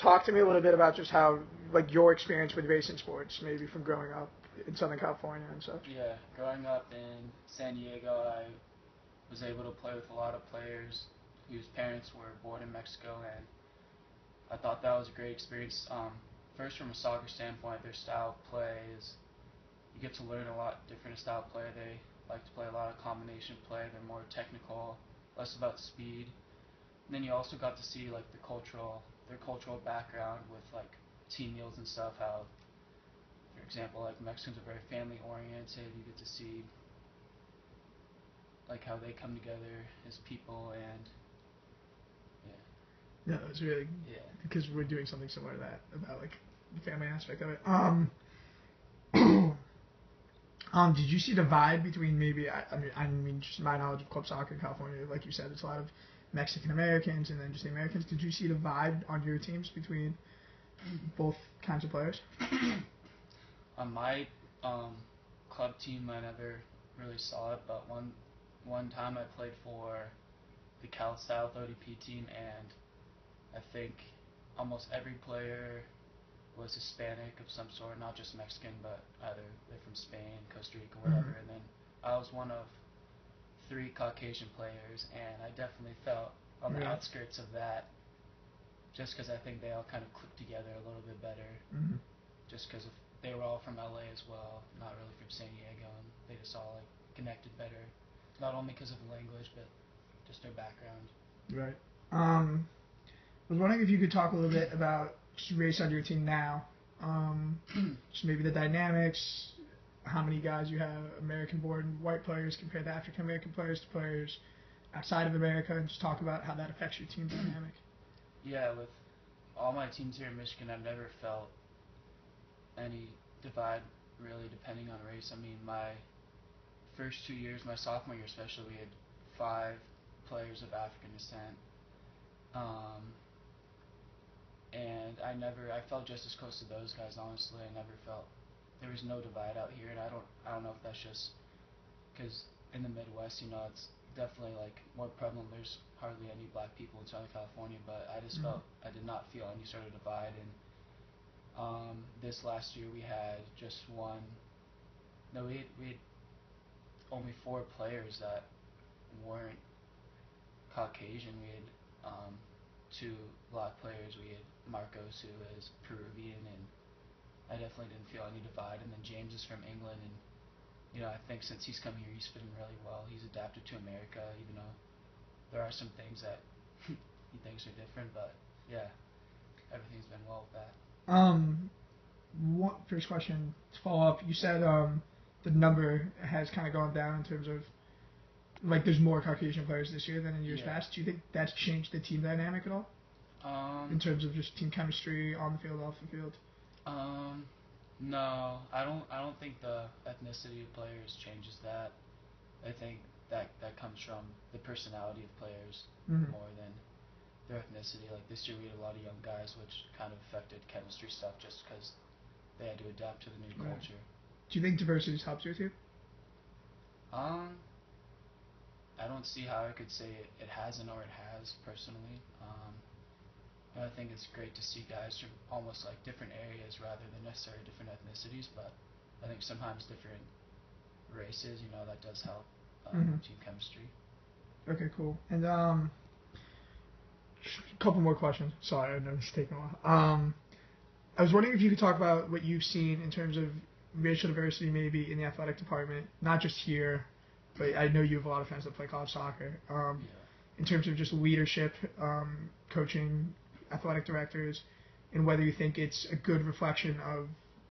Talk to me a little bit about just how, like, your experience with racing sports, maybe from growing up in Southern California and such. Yeah, growing up in San Diego, I was able to play with a lot of players whose parents were born in Mexico, and I thought that was a great experience. First, from a soccer standpoint, their style of play is you get to learn a lot different style of play. They like to play a lot of combination play. They're more technical, less about speed. And then you also got to see like their cultural background with like team meals and stuff. How, for example, like Mexicans are very family oriented. You get to see like how they come together as people, and Yeah, it's really yeah, because we're doing something similar to that about like the family aspect of it. Did you see the vibe between maybe I mean just my knowledge of club soccer in California, like you said, it's a lot of Mexican Americans and then just the Americans. Did you see the vibe on your teams between both kinds of players? on my um, club team, I never really saw it, but one time I played for the Cal South ODP team, and I think almost every player was Hispanic of some sort, not just Mexican, but either they're from Spain, Costa Rica, whatever. Mm-hmm. And then I was one of three Caucasian players, and I definitely felt on the Yeah. outskirts of that, just because I think they all kind of clicked together a little bit better, Mm-hmm. just because they were all from LA as well, not really from San Diego, and they just all like connected better, not only because of the language, but just their background. Right. I was wondering if you could talk a little bit about just race on your team now. Just maybe the dynamics, how many guys you have American-born white players compared to African-American players to players outside of America, and just talk about how that affects your team dynamic. Yeah, with all my teams here in Michigan, I've never felt any divide really depending on race. I mean, my first 2 years, my sophomore year especially, we had 5 players of African descent. Um, and I felt just as close to those guys, honestly. I never felt, there was no divide out here, and I don't know if that's just because in the Midwest, it's definitely like more prevalent. There's hardly any black people in Southern California, but I just Mm-hmm. felt I did not feel any sort of divide. And this last year we had just one. No, we had only 4 players that weren't Caucasian. We had two black players. We had Marcos, who is Peruvian, and I definitely didn't feel any divide. And then James is from England, and I think since he's come here, he's fitting really well. He's adapted to America, even though there are some things that he thinks are different. But yeah, everything's been well with that. Um, First question to follow up. You said the number has kind of gone down in terms of like there's more Caucasian players this year than in years Yeah. past. Do you think that's changed the team dynamic at all in Um. terms of just team chemistry on the field, off the field? Um. No, I don't think the ethnicity of players changes that. I think that comes from the personality of players Mm-hmm. more than their ethnicity. Like this year, we had a lot of young guys, which kind of affected chemistry stuff, just because they had to adapt to the new Right. culture. Do you think diversity helps your team? Um, I don't see how I could say it hasn't or it has personally. I think it's great to see guys from almost like different areas rather than necessarily different ethnicities, but I think sometimes different races, that does help Mm-hmm. team chemistry. Okay, cool. And a couple more questions. Sorry, I know it's taking a while. I was wondering if you could talk about what you've seen in terms of racial diversity, maybe in the athletic department, not just here, but I know you have a lot of friends that play college soccer. Yeah. In terms of just leadership, coaching, athletic directors, and whether you think it's a good reflection of